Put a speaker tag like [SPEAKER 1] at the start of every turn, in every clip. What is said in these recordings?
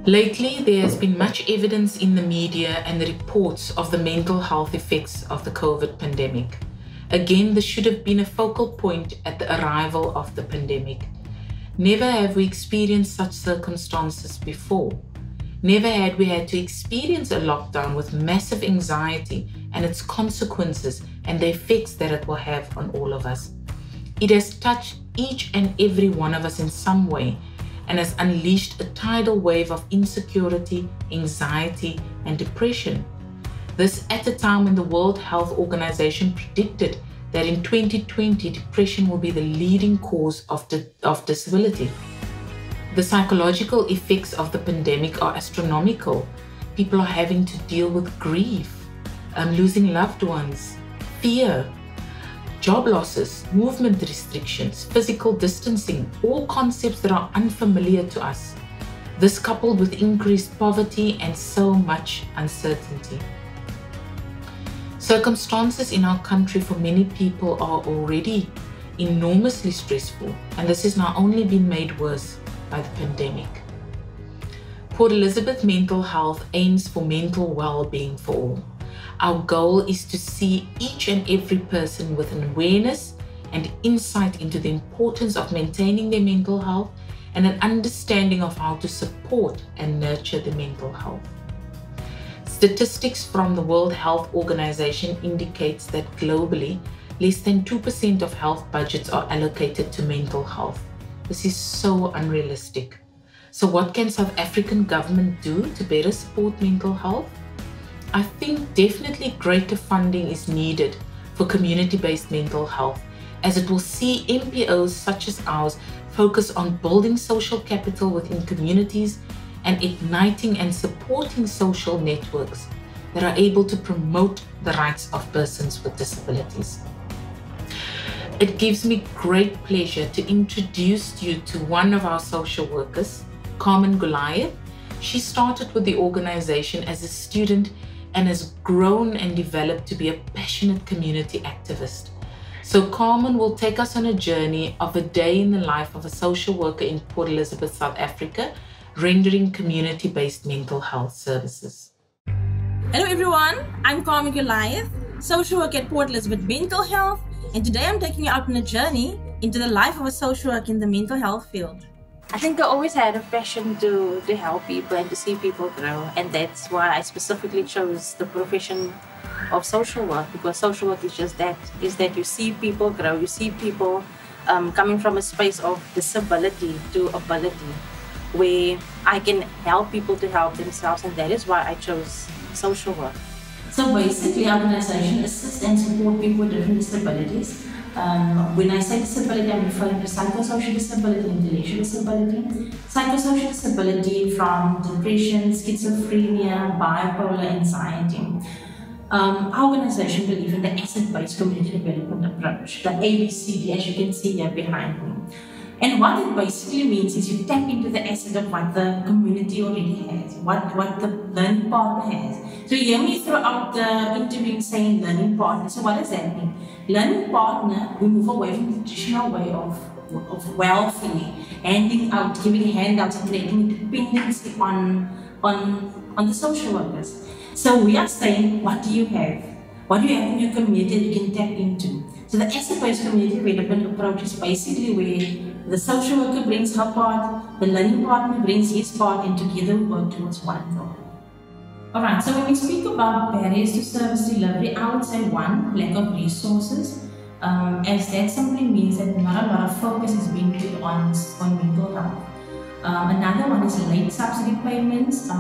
[SPEAKER 1] Lately, there has been much evidence in the media and the reports of the mental health effects of the COVID pandemic. Again, this should have been a focal point at the arrival of the pandemic. Never have we experienced such circumstances before. Never had we had to experience a lockdown with massive anxiety and its consequences and the effects that it will have on all of us. It has touched each and every one of us in some way and has unleashed a tidal wave of insecurity, anxiety, and depression. This at a time when the World Health Organization predicted that in 2020, depression will be the leading cause of disability. The psychological effects of the pandemic are astronomical. People are having to deal with grief, losing loved ones, fear, job losses, movement restrictions, physical distancing, all concepts that are unfamiliar to us. This coupled with increased poverty and so much uncertainty. Circumstances in our country for many people are already enormously stressful, and this has now only been made worse by the pandemic. Port Elizabeth Mental Health aims for mental well-being for all. Our goal is to see each and every person with an awareness and insight into the importance of maintaining their mental health and an understanding of how to support and nurture their mental health. Statistics from the World Health Organization indicates that globally, less than 2% of health budgets are allocated to mental health. This is so unrealistic. So what can South African government do to better support mental health? I think definitely greater funding is needed for community-based mental health, as it will see NPOs such as ours focus on building social capital within communities and igniting and supporting social networks that are able to promote the rights of persons with disabilities. It gives me great pleasure to introduce you to one of our social workers, Carmen Goliath. She started with the organization as a student and has grown and developed to be a passionate community activist. So Carmen will take us on a journey of a day in the life of a social worker in Port Elizabeth, South Africa, rendering community-based mental health services.
[SPEAKER 2] Hello everyone, I'm Carmen Goliath, social worker at Port Elizabeth Mental Health, and today I'm taking you out on a journey into the life of a social worker in the mental health field.
[SPEAKER 3] I think I always had a passion to help people and to see people grow, and that's why I specifically chose the profession of social work, because social work is just that, is that you see people grow, you see people coming from a space of disability to ability, where I can help people to help themselves, and that is why I chose social work.
[SPEAKER 4] So basically, our organization assists and support people with different disabilities. When I say disability, I'm referring to psychosocial disability, intellectual disability. Psychosocial disability from depression, schizophrenia, bipolar, anxiety. Our organization believes in the asset-based community development approach, the ABCD, as you can see here behind me. And what it basically means is you tap into the asset of what the community already has, what the learning partner has. So you hear me throughout the interview saying learning partner. So what does that mean? Learning partner, we move away from the traditional way of welfare, handing out, giving handouts and creating dependency on the social workers. So we are saying, what do you have? What do you have in your community that you can tap into? So the asset-based community development approach is basically where the social worker brings her part, the learning partner brings his part, and together we work towards one goal. Alright, so when we speak about barriers to service delivery, I would say one, lack of resources, as that simply means that not a lot of focus is being put on mental health. Another one is late subsidy payments,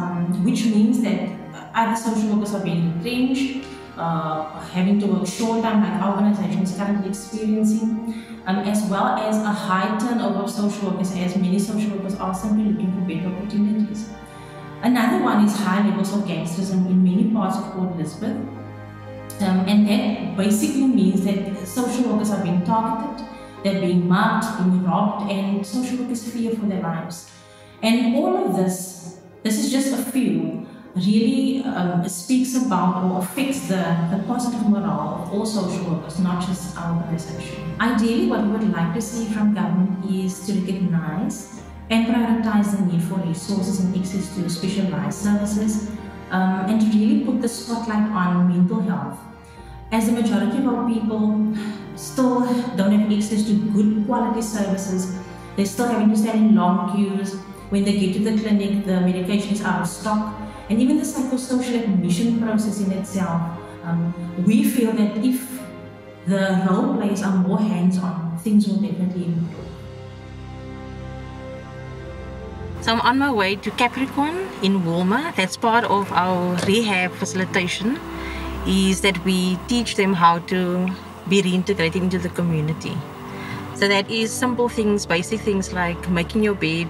[SPEAKER 4] which means that other social workers are being retrenched, having to work short time like our organization is currently experiencing, as well as a high turnover of social workers, as many social workers are simply looking for better opportunities. Another one is high levels of gangsterism in many parts of Port Elizabeth, and that basically means that social workers are being targeted, they're being mugged, being robbed, and social workers fear for their lives. And all of this is just a few, really speaks about or affects the positive morale of all social workers, not just our organization. Ideally, what we would like to see from government is to recognize and prioritize the need for resources and access to specialized services, and to really put the spotlight on mental health. As the majority of our people still don't have access to good quality services, they're still having to stand in long queues. When they get to the clinic, the medication is out of stock, and even the psychosocial admission process in itself. We feel that if the role players are more hands-on, things will definitely improve.
[SPEAKER 2] So I'm on my way to Capricorn in Walmer. That's part of our rehab facilitation, is that we teach them how to be reintegrated into the community. So that is simple things, basic things like making your bed,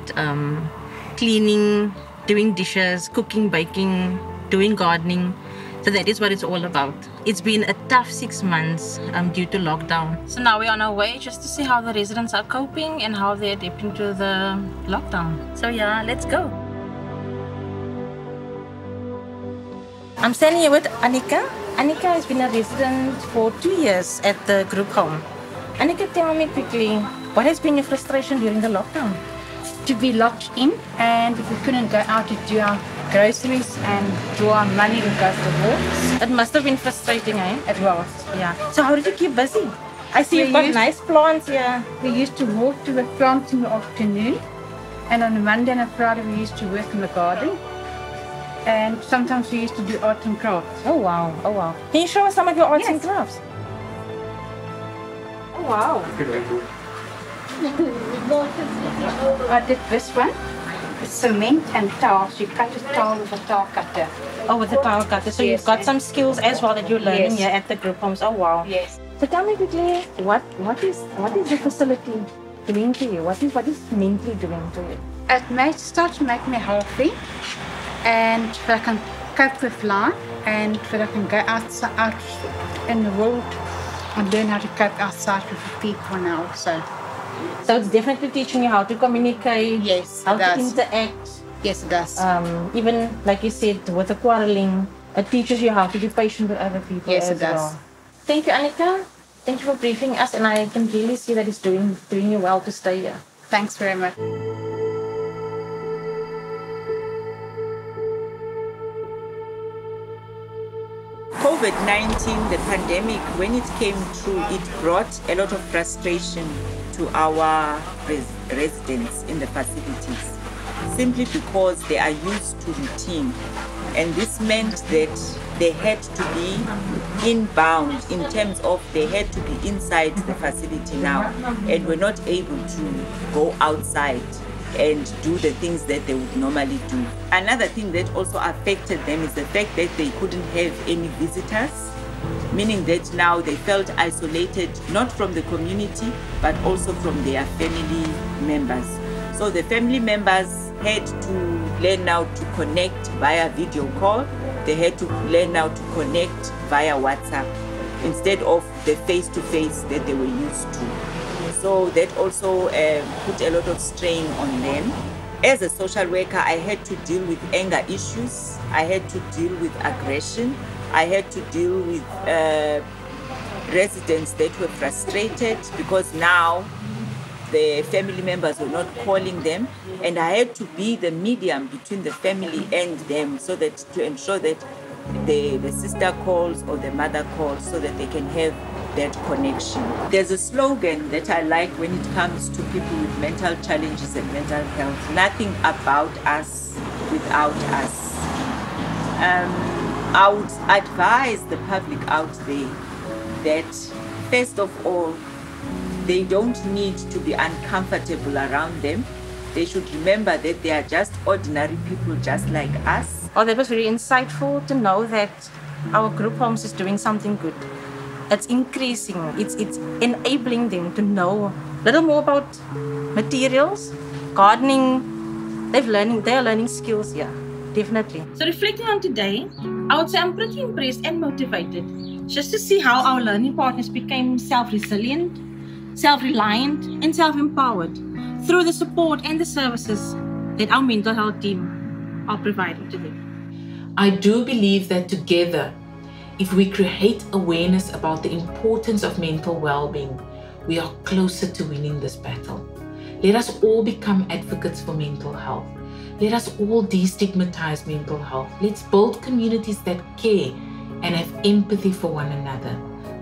[SPEAKER 2] cleaning, doing dishes, cooking, baking, doing gardening. So that is what it's all about. It's been a tough 6 months due to lockdown. So now we're on our way just to see how the residents are coping and how they're adapting to the lockdown. So yeah, let's go. I'm standing here with Annika. Annika has been a resident for 2 years at the group home. Annika, tell me quickly, what has been your frustration during the lockdown?
[SPEAKER 5] To be locked in, and if we couldn't go out to do our groceries and draw our money to go to work.
[SPEAKER 2] It must have been frustrating, eh?
[SPEAKER 5] It was.
[SPEAKER 2] Yeah. So how did you keep busy? I see you've got nice plants here.
[SPEAKER 5] We used to walk to the plants in the afternoon, and on a Monday and a Friday we used to work in the garden, and sometimes we used to do art and crafts.
[SPEAKER 2] Oh wow, oh wow. Can you show us some of your arts and crafts? Oh wow.
[SPEAKER 5] I did this one. Cement and tiles. You cut a tile with a tile cutter.
[SPEAKER 2] Oh, with the tile cutter. So
[SPEAKER 5] Yes,
[SPEAKER 2] you've got some skills as well that you're learning
[SPEAKER 5] Yes.
[SPEAKER 2] here at the group homes. Oh wow.
[SPEAKER 5] Yes.
[SPEAKER 2] So tell me quickly, what is the facility doing to you? What is mentally doing to you?
[SPEAKER 5] It starts to make me healthy, and that I can cope with life, and that I can go out in the world and learn how to cope outside with the people now.
[SPEAKER 2] So it's definitely teaching you how to communicate,
[SPEAKER 5] Yes,
[SPEAKER 2] how
[SPEAKER 5] it
[SPEAKER 2] to
[SPEAKER 5] does.
[SPEAKER 2] interact.
[SPEAKER 5] Yes, it does.
[SPEAKER 2] Even like you said, with the quarreling, it teaches you how to be patient with other people.
[SPEAKER 5] Yes,
[SPEAKER 2] as
[SPEAKER 5] it does.
[SPEAKER 2] well. Thank you, Annika. Thank you for briefing us, and I can really see that it's doing you well to stay here.
[SPEAKER 5] Thanks very much.
[SPEAKER 6] COVID-19, the pandemic, when it came through, it brought a lot of frustration to our residents in the facilities, simply because they are used to routine. And this meant that they had to be inbound in terms of they had to be inside the facility now, and were not able to go outside and do the things that they would normally do. Another thing that also affected them is the fact that they couldn't have any visitors, meaning that now they felt isolated, not from the community, but also from their family members. So the family members had to learn how to connect via video call. They had to learn how to connect via WhatsApp instead of the face-to-face that they were used to. So that also put a lot of strain on them. As a social worker, I had to deal with anger issues. I had to deal with aggression. I had to deal with residents that were frustrated because now the family members were not calling them, and I had to be the medium between the family and them, so that to ensure that the sister calls or the mother calls, so that they can have that connection. There's a slogan that I like when it comes to people with mental challenges and mental health: nothing about us without us. I would advise the public out there that, first of all, they don't need to be uncomfortable around them. They should remember that they are just ordinary people just like us.
[SPEAKER 2] Oh, that was very insightful to know that our group homes is doing something good. It's increasing, it's enabling them to know a little more about materials, gardening. They are learning skills here, definitely. So reflecting on today, I would say I'm pretty impressed and motivated just to see how our learning partners became self-resilient, self-reliant, and self-empowered through the support and the services that our mental health team are providing to them.
[SPEAKER 1] I do believe that together, if we create awareness about the importance of mental well-being, we are closer to winning this battle. Let us all become advocates for mental health. Let us all destigmatize mental health. Let's build communities that care and have empathy for one another.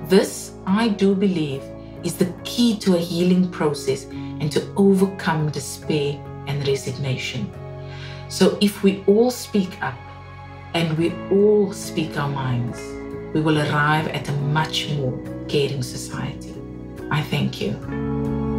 [SPEAKER 1] This, I do believe, is the key to a healing process and to overcome despair and resignation. So if we all speak up and we all speak our minds, we will arrive at a much more caring society. I thank you.